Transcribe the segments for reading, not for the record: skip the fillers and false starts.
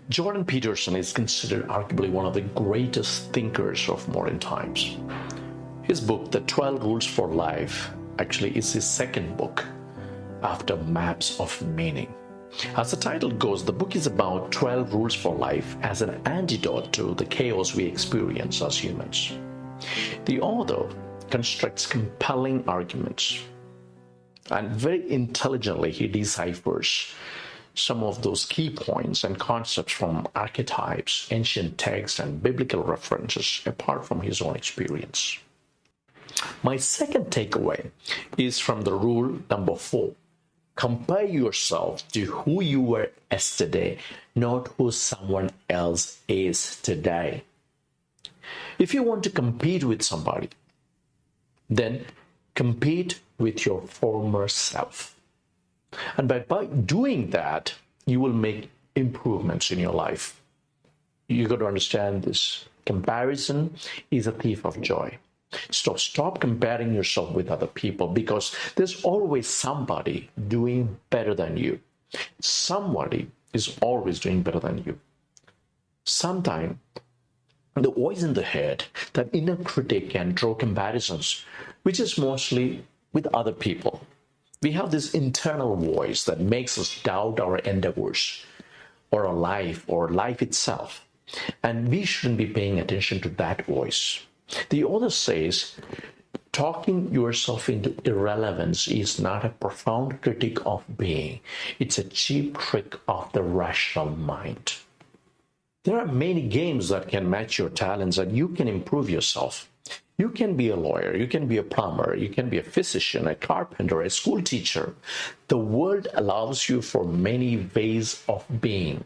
Jordan Peterson is considered arguably one of the greatest thinkers of modern times. His book, The 12 Rules for Life, actually is his second book after Maps of Meaning. As the title goes, the book is about 12 rules for life as an antidote to the chaos we experience as humans. The author constructs compelling arguments, and very intelligently he deciphers some of those key points and concepts from archetypes, ancient texts, and biblical references apart from his own experience. My second takeaway is from the rule number 4. Compare yourself to who you were yesterday, not who someone else is today. If you want to compete with somebody, then compete with your former self. And by doing that, you will make improvements in your life. You got to understand this. Comparison is a thief of joy. Stop comparing yourself with other people, because there's always somebody doing better than you. Somebody is always doing better than you. Sometimes the voice in the head, that inner critic, can draw comparisons, which is mostly with other people. We have this internal voice that makes us doubt our endeavors or our life or life itself. And we shouldn't be paying attention to that voice. The author says, talking yourself into irrelevance is not a profound critique of being. It's a cheap trick of the rational mind. There are many games that can match your talents, and you can improve yourself. You can be a lawyer, you can be a plumber, you can be a physician, a carpenter, a school teacher. The world allows you for many ways of being.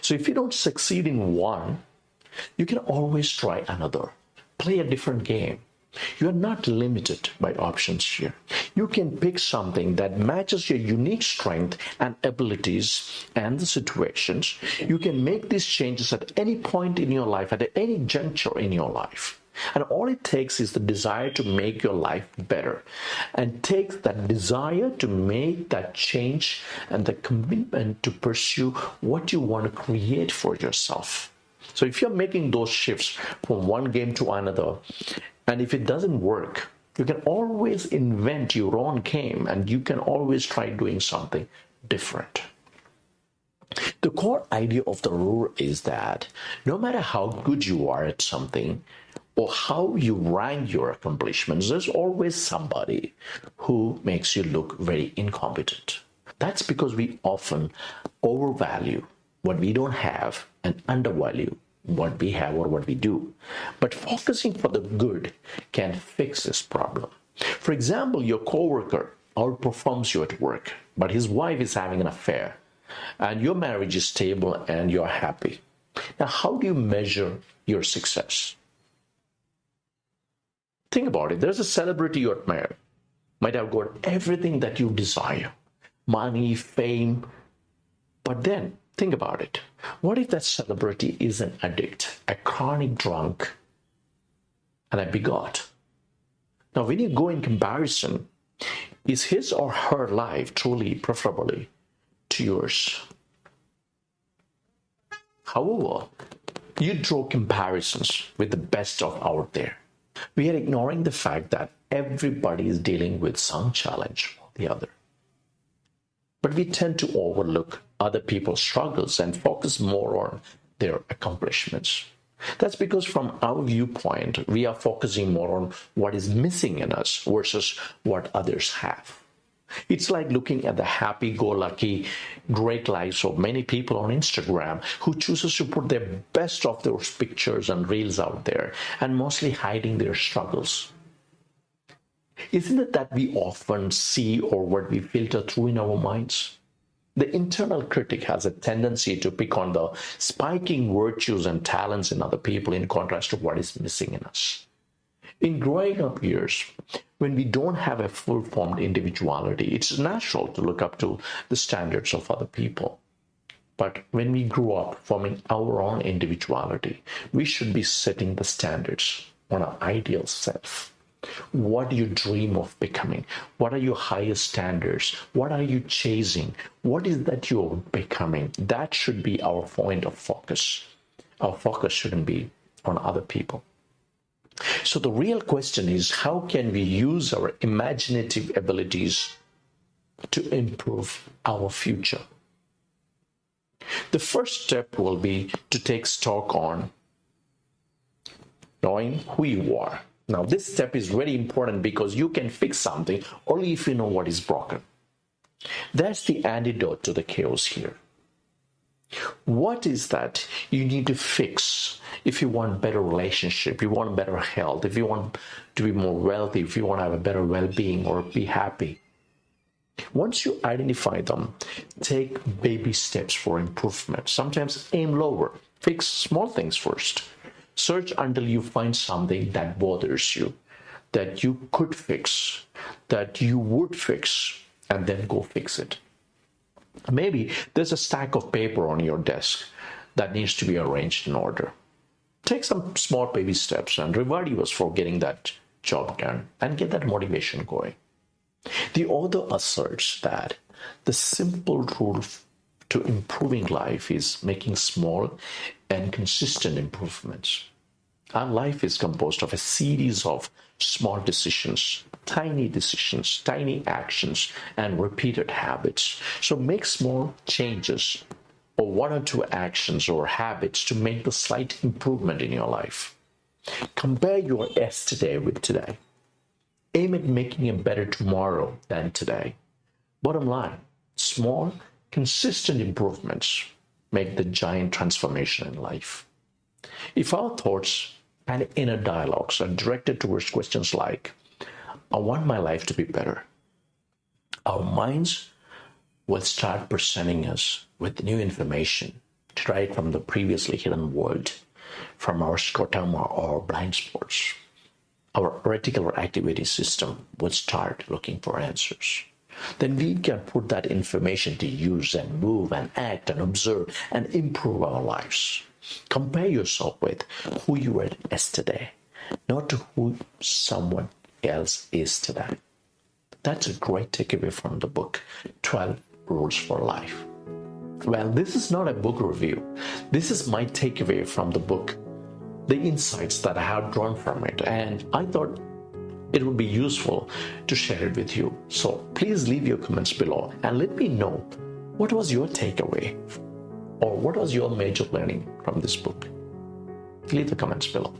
So if you don't succeed in one, you can always try another. Play a different game. You are not limited by options here. You can pick something that matches your unique strength and abilities and the situations. You can make these changes at any point in your life, at any juncture in your life. And all it takes is the desire to make your life better, and takes that desire to make that change and the commitment to pursue what you want to create for yourself. So if you're making those shifts from one game to another, and if it doesn't work, you can always invent your own game, and you can always try doing something different. The core idea of the rule is that no matter how good you are at something, or how you rank your accomplishments, there's always somebody who makes you look very incompetent. That's because we often overvalue what we don't have and undervalue what we have or what we do. But focusing for the good can fix this problem. For example, your coworker outperforms you at work, but his wife is having an affair, and your marriage is stable and you're happy. Now, how do you measure your success? Think about it. There's a celebrity you admire, might have got everything that you desire, money, fame, but then think about it. What if that celebrity is an addict, a chronic drunk, and a bigot? Now, when you go in comparison, is his or her life truly preferably to yours? However, you draw comparisons with the best of out there. We are ignoring the fact that everybody is dealing with some challenge or the other. But we tend to overlook other people's struggles and focus more on their accomplishments. That's because from our viewpoint, we are focusing more on what is missing in us versus what others have. It's like looking at the happy-go-lucky, great lives of many people on Instagram who chooses to put their best of those pictures and reels out there, and mostly hiding their struggles. Isn't it that we often see or what we filter through in our minds? The internal critic has a tendency to pick on the spiking virtues and talents in other people in contrast to what is missing in us. In growing up years, when we don't have a full-formed individuality, it's natural to look up to the standards of other people. But when we grow up forming our own individuality, we should be setting the standards on our ideal self. What do you dream of becoming? What are your highest standards? What are you chasing? What is that you're becoming? That should be our point of focus. Our focus shouldn't be on other people. So the real question is, how can we use our imaginative abilities to improve our future? The first step will be to take stock on knowing who you are. Now, this step is very important because you can fix something only if you know what is broken. That's the antidote to the chaos here. What is that you need to fix if you want better relationship, you want better health, if you want to be more wealthy, if you want to have a better well-being or be happy? Once you identify them, take baby steps for improvement. Sometimes aim lower. Fix small things first. Search until you find something that bothers you, that you could fix, that you would fix, and then go fix it. Maybe there's a stack of paper on your desk that needs to be arranged in order. Take some small baby steps and reward yourself for getting that job done and get that motivation going. The author asserts that the simple rule to improving life is making small and consistent improvements. Our life is composed of a series of small decisions, tiny actions, and repeated habits. So make small changes or one or two actions or habits to make the slight improvement in your life. Compare your yesterday with today. Aim at making a better tomorrow than today. Bottom line, small, consistent improvements make the giant transformation in life. If our thoughts and inner dialogues are directed towards questions like, I want my life to be better, our minds will start presenting us with new information derived from the previously hidden world, from our scotoma or blind spots. Our reticular activity system will start looking for answers. Then we can put that information to use and move and act and observe and improve our lives. Compare yourself with who you were yesterday, not to who someone else is today. That's a great takeaway from the book, 12 Rules for Life. Well, this is not a book review. This is my takeaway from the book, the insights that I have drawn from it, and I thought it would be useful to share it with you. So please leave your comments below and let me know what was your takeaway or what was your major learning from this book. Leave the comments below.